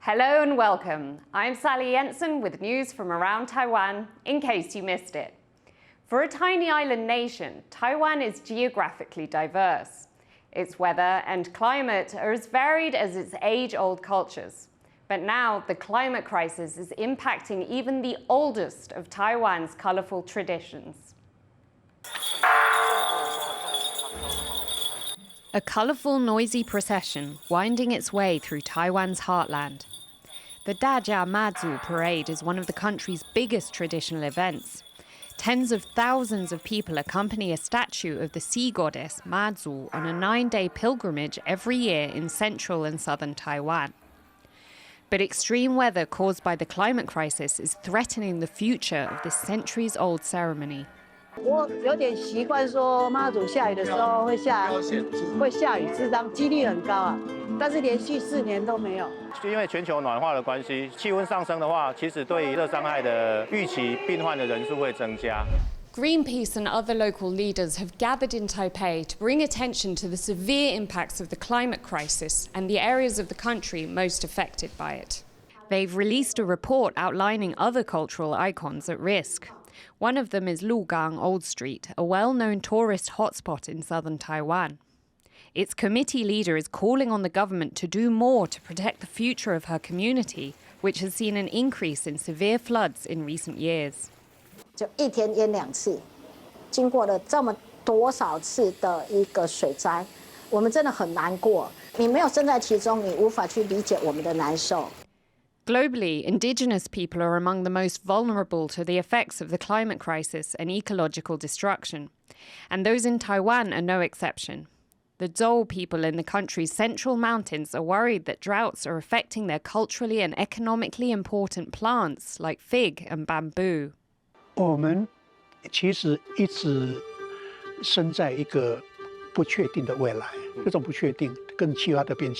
Hello and welcome. I'm Sally Jensen with news from around Taiwan, in case you missed it. For a tiny island nation, Taiwan is geographically diverse. Its weather and climate are as varied as its age-old cultures. But now, the climate crisis is impacting even the oldest of Taiwan's colorful traditions. A colorful, noisy procession winding its way through Taiwan's heartland. The Dajia Mazu parade is one of the country's biggest traditional events. Tens of thousands of people accompany a statue of the sea goddess Mazu on a 9-day pilgrimage every year in central and southern Taiwan. But extreme weather caused by the climate crisis is threatening the future of this centuries-old ceremony. 我有点习惯说妈祖下雨的时候会下雨，事实上几率很高啊，但是连续4年都没有。因为全球暖化的关系，气温上升的话，其实对热伤害的预期病患的人数会增加。 Greenpeace and other local leaders have gathered in Taipei to bring attention to the severe impacts of the climate crisis and the areas of the country most affected by it. They've released a report outlining other cultural icons at risk. One of them is Lugang Old Street, a well-known tourist hotspot in southern Taiwan. Its committee leader is calling on the government to do more to protect the future of her community, which has seen an increase in severe floods in recent years. 就1天淹2次，经过了这么多少次的一个水灾，我们真的很难过。你没有身在其中，你无法去理解我们的难受。 Globally, indigenous people are among the most vulnerable to the effects of the climate crisis and ecological destruction. And those in Taiwan are no exception. The Zhou people in the country's central mountains are worried that droughts are affecting their culturally and economically important plants like fig and bamboo. 我们其实一直身在一个不确定的未来，这种不确定跟气候的变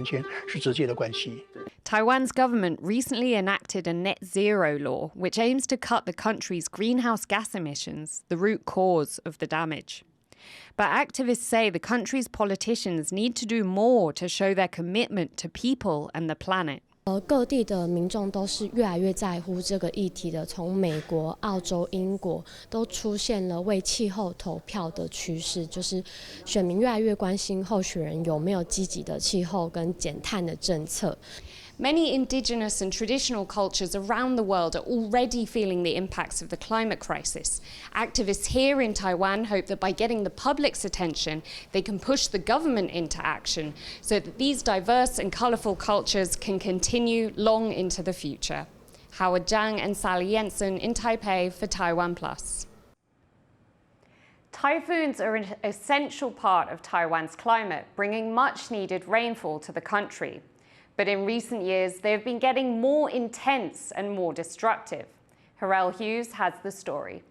迁是直接的关系。 Taiwan's government recently enacted a net zero law, which aims to cut the country's greenhouse gas emissions, the root cause of the damage. But activists say the country's politicians need to do more to show their commitment to people and the planet. 各地的民众都是越来越在乎这个议题的，从美国、澳洲、英国都出现了为气候投票的趋势，就是选民越来越关心候选人有没有积极的气候跟减碳的政策。 Many indigenous and traditional cultures around the world are already feeling the impacts of the climate crisis. Activists here in Taiwan hope that by getting the public's attention, they can push the government into action so that these diverse and colourful cultures can continue long into the future. Howard Zhang and Sally Jensen in Taipei for TaiwanPlus. Typhoons are an essential part of Taiwan's climate, bringing much-needed rainfall to the country. But in recent years, they have been getting more intense and more destructive. Harel Hughes has the story.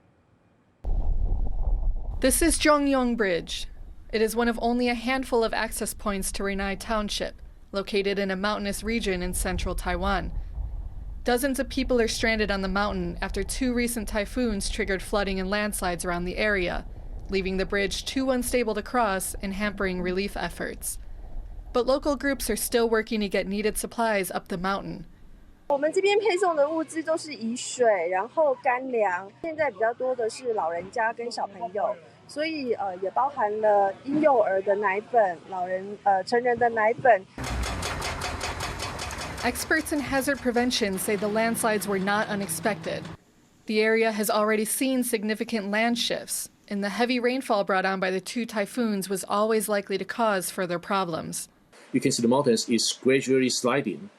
This is Zhongyong Bridge. It is one of only a handful of access points to Renai Township, located in a mountainous region in central Taiwan. Dozens of people are stranded on the mountain after 2 recent typhoons triggered flooding and landslides around the area, leaving the bridge too unstable to cross and hampering relief efforts. But local groups are still working to get needed supplies up the mountain. 我们这边配送的物资都是以水，然后干粮。现在比较多的是老人家跟小朋友，所以也包含了婴幼儿的奶粉、成人的奶粉。 Experts in hazard prevention say the landslides were not unexpected. The area has already seen significant land shifts, and the heavy rainfall brought on by the 2 typhoons was always likely to cause further problems. You can see the mountains is gradually sliding.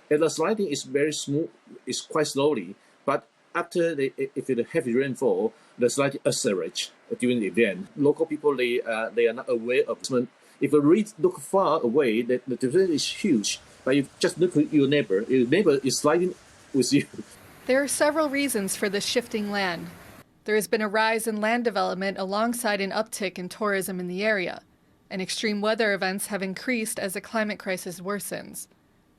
And the sliding is very smooth, it's quite slowly, but after if it's a heavy rainfall, the sliding accelerates during the event. Local people, they are not aware of it. If you look far away, the difference is huge, but you just look at your neighbor is sliding with you. There are several reasons for this shifting land. There has been a rise in land development alongside an uptick in tourism in the area, and extreme weather events have increased as the climate crisis worsens.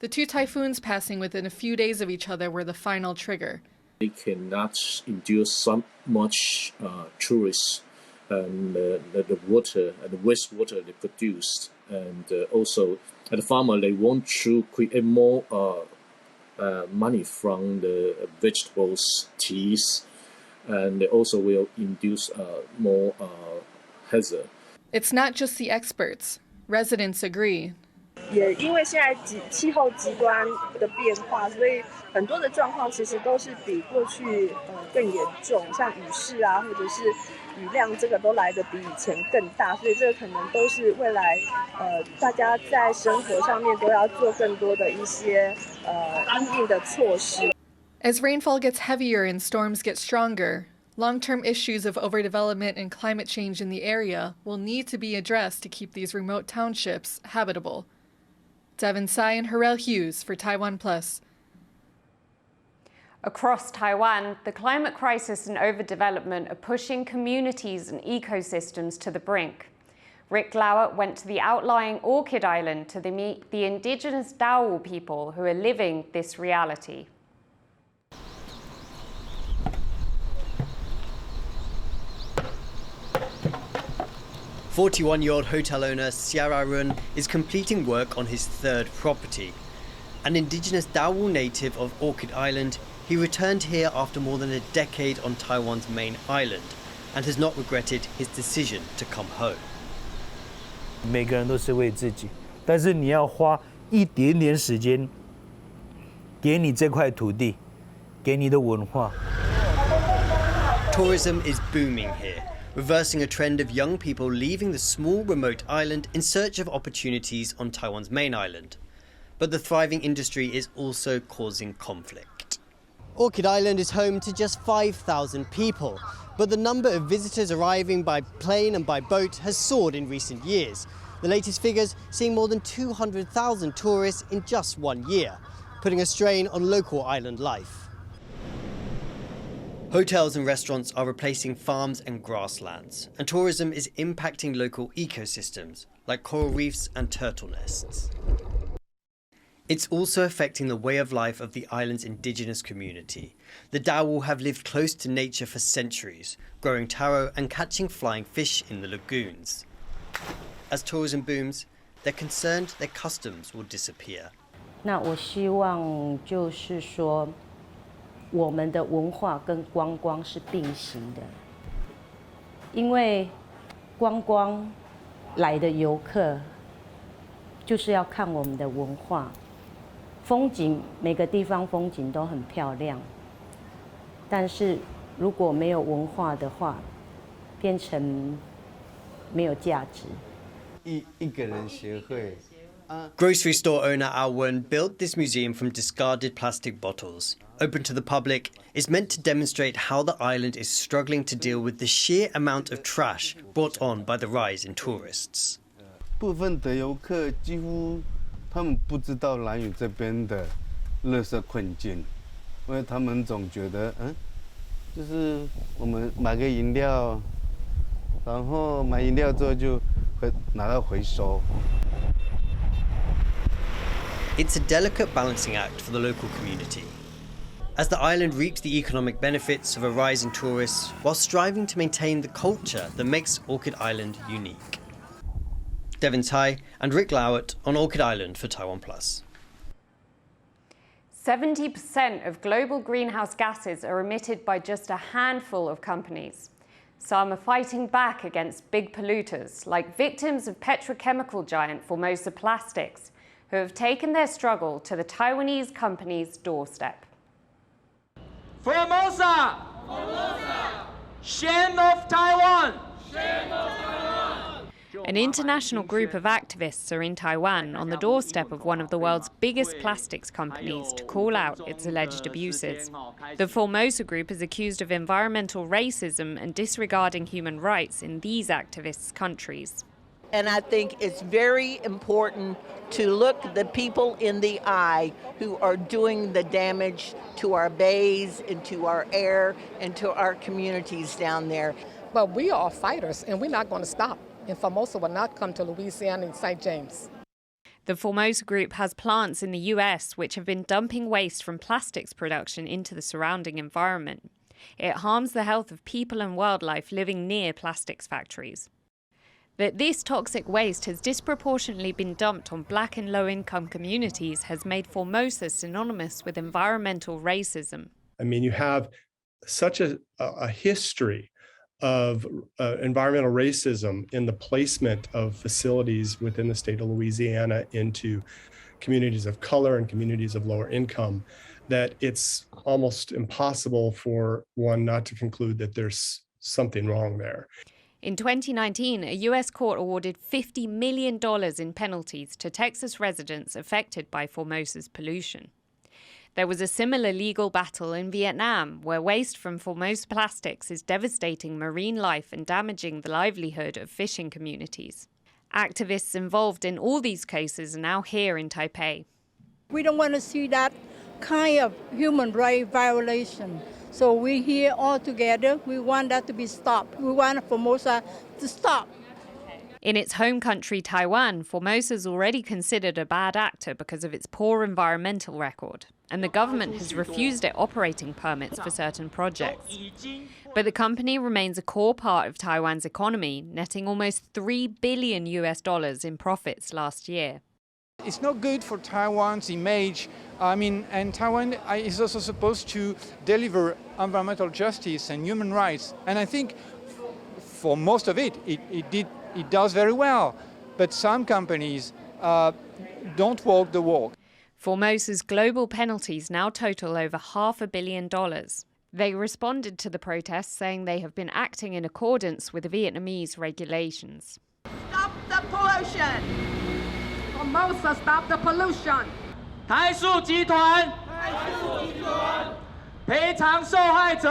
The 2 typhoons passing within a few days of each other were the final trigger. They cannot endure so much tourists and the water and the wastewater they produce, and also the farmer they want to create more money from the vegetables, teas, and they also will induce more hazard. It's not just the experts. Residents agree. 也因为现在气候极端的变化，所以很多的状况其实都是比过去更严重，像雨势啊，或者是雨量，这个都来得比以前更大，所以这个可能都是未来大家在生活上面都要做更多的一些因应的措施。As rainfall gets heavier and storms get stronger, long-term issues of overdevelopment and climate change in the area will need to be addressed to keep these remote townships habitable. Devin Tsai and Harel Hughes for TaiwanPlus. Across Taiwan, the climate crisis and overdevelopment are pushing communities and ecosystems to the brink. Rick Lauert went to the outlying Orchid Island to meet the indigenous Dawu people who are living this reality. "41-year-old hotel owner Siara Run is completing work on his third property. An indigenous Dawu native of Orchid Island, he returned here after more than a decade on Taiwan's main island and has not regretted his decision to come home. 每个人都是为自己，但是你要花一点点时间，给你这块土地，给你的文化。 Tourism is booming here, reversing a trend of young people leaving the small remote island in search of opportunities on Taiwan's main island. But the thriving industry is also causing conflict. Orchid Island is home to just 5,000 people, but the number of visitors arriving by plane and by boat has soared in recent years. The latest figures seeing more than 200,000 tourists in just 1 year, putting a strain on local island life. Hotels and restaurants are replacing farms and grasslands, and tourism is impacting local ecosystems like coral reefs and turtle nests. It's also affecting the way of life of the island's indigenous community. The Dawu have lived close to nature for centuries, growing taro and catching flying fish in the lagoons. As tourism booms, they're concerned their customs will disappear. 那我希望就是说，我们的文化跟观光是并行的，因为观光来的游客就是要看我们的文化。 风景每个地方风景都很漂亮，但是如果没有文化的话，变成没有价值。一个人协会。 Grocery store owner Ao Wen built this museum from discarded plastic bottles. Open to the public, it's meant to demonstrate how the island is struggling to deal with the sheer amount of trash brought on by the rise in tourists. 部分的游客几乎 他们不知道兰屿这边的垃圾困境，因为他们总觉得，就是我们买个饮料，然后买饮料之后就会拿到回收。 It's a delicate balancing act for the local community, as the island reaps the economic benefits of a rise in tourists while striving to maintain the culture that makes Orchid Island unique. Devin Tsai and Rick Lauert on Orchid Island for TaiwanPlus. 70% of global greenhouse gases are emitted by just a handful of companies. Some are fighting back against big polluters, like victims of petrochemical giant Formosa Plastics, who have taken their struggle to the Taiwanese company's doorstep. Formosa! Formosa! Shame of Taiwan! Shame of Taiwan! An international group of activists are in Taiwan on the doorstep of one of the world's biggest plastics companies to call out its alleged abuses. The Formosa group is accused of environmental racism and disregarding human rights in these activists' countries. And I think it's very important to look the people in the eye who are doing the damage to our bays and to our air and to our communities down there. But we are fighters, and we're not going to stop. And Formosa will not come to Louisiana and St. James. The Formosa group has plants in the US which have been dumping waste from plastics production into the surrounding environment. It harms the health of people and wildlife living near plastics factories. That this toxic waste has disproportionately been dumped on black and low-income communities has made Formosa synonymous with environmental racism. I mean, you have such a history of environmental racism in the placement of facilities within the state of Louisiana into communities of color and communities of lower income that it's almost impossible for one not to conclude that there's something wrong there. In 2019, a U.S. court awarded $50 million in penalties to Texas residents affected by Formosa's pollution. There was a similar legal battle in Vietnam, where waste from Formosa Plastics is devastating marine life and damaging the livelihood of fishing communities. Activists involved in all these cases are now here in Taipei. We don't want to see that kind of human rights violation. So we're here all together. We want that to be stopped. We want Formosa to stop. In its home country, Taiwan, Formosa is already considered a bad actor because of its poor environmental record, and the government has refused it operating permits for certain projects. But the company remains a core part of Taiwan's economy, netting almost $3 billion in profits last year. It's not good for Taiwan's image. I mean, and Taiwan is also supposed to deliver environmental justice and human rights. And I think for most of it does very well. But some companies don't walk the walk. Formosa's global penalties now total over $500 million. They responded to the protests, saying they have been acting in accordance with Vietnamese regulations. Stop the pollution! Formosa, stop the pollution! 台塑集团赔偿受害者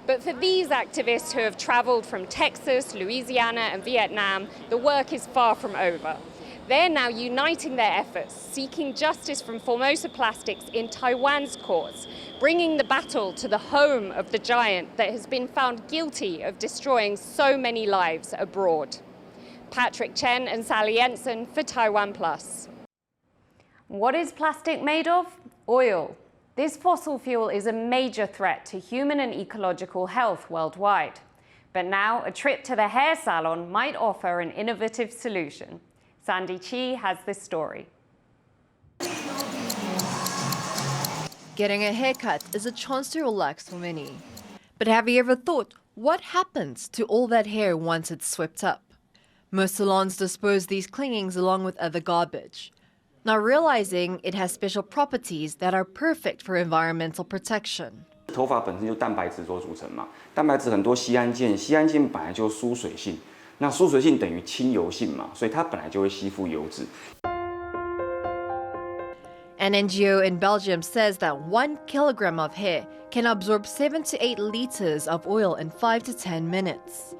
But for these activists who have travelled from Texas, Louisiana and Vietnam, the work is far from over. They're now uniting their efforts, seeking justice from Formosa Plastics in Taiwan's courts, bringing the battle to the home of the giant that has been found guilty of destroying so many lives abroad. Patrick Chen and Sally Jensen for TaiwanPlus. What is plastic made of? Oil. This fossil fuel is a major threat to human and ecological health worldwide. But now, a trip to the hair salon might offer an innovative solution. Sandy Chi has this story. Getting a haircut is a chance to relax for many. But have you ever thought, what happens to all that hair once it's swept up? Most salons dispose these clingings along with other garbage, not realizing it has special properties that are perfect for environmental protection. 头发本身就蛋白质所组成嘛，蛋白质很多烯胺键，烯胺键本来就疏水性，那疏水性等于亲油性嘛，所以它本来就会吸附油脂。 An NGO in Belgium says that 1 kilogram of hair can absorb 7 to 8 liters of oil in 5 to 10 minutes.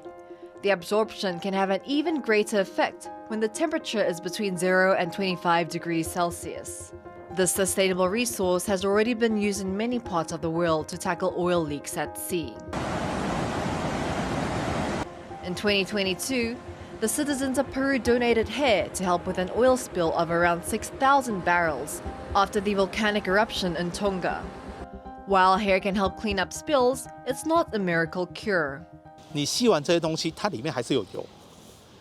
The absorption can have an even greater effect when the temperature is between 0 and 25 degrees Celsius. This sustainable resource has already been used in many parts of the world to tackle oil leaks at sea. In 2022, the citizens of Peru donated hair to help with an oil spill of around 6,000 barrels after the volcanic eruption in Tonga. While hair can help clean up spills, it's not a miracle cure. 你吸完这些东西，它里面还是有油，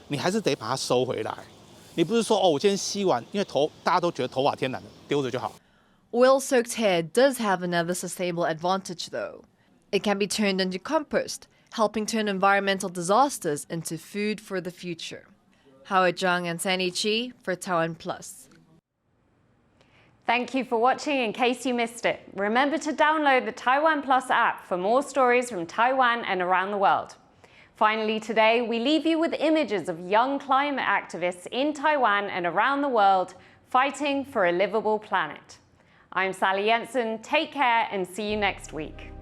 你还是得把它收回来。你不是说哦，我今天吸完，因为大家都觉得头发天然的，丢着就好。Oil-soaked hair does have another sustainable advantage, though. It can be turned into compost, helping turn environmental disasters into food for the future. Howard Zhang and Sandy Chi for TaiwanPlus. Thank you for watching. In case you missed it, remember to download the TaiwanPlus app for more stories from Taiwan and around the world. Finally today, we leave you with images of young climate activists in Taiwan and around the world fighting for a livable planet. I'm Sally Jensen. Take care and see you next week.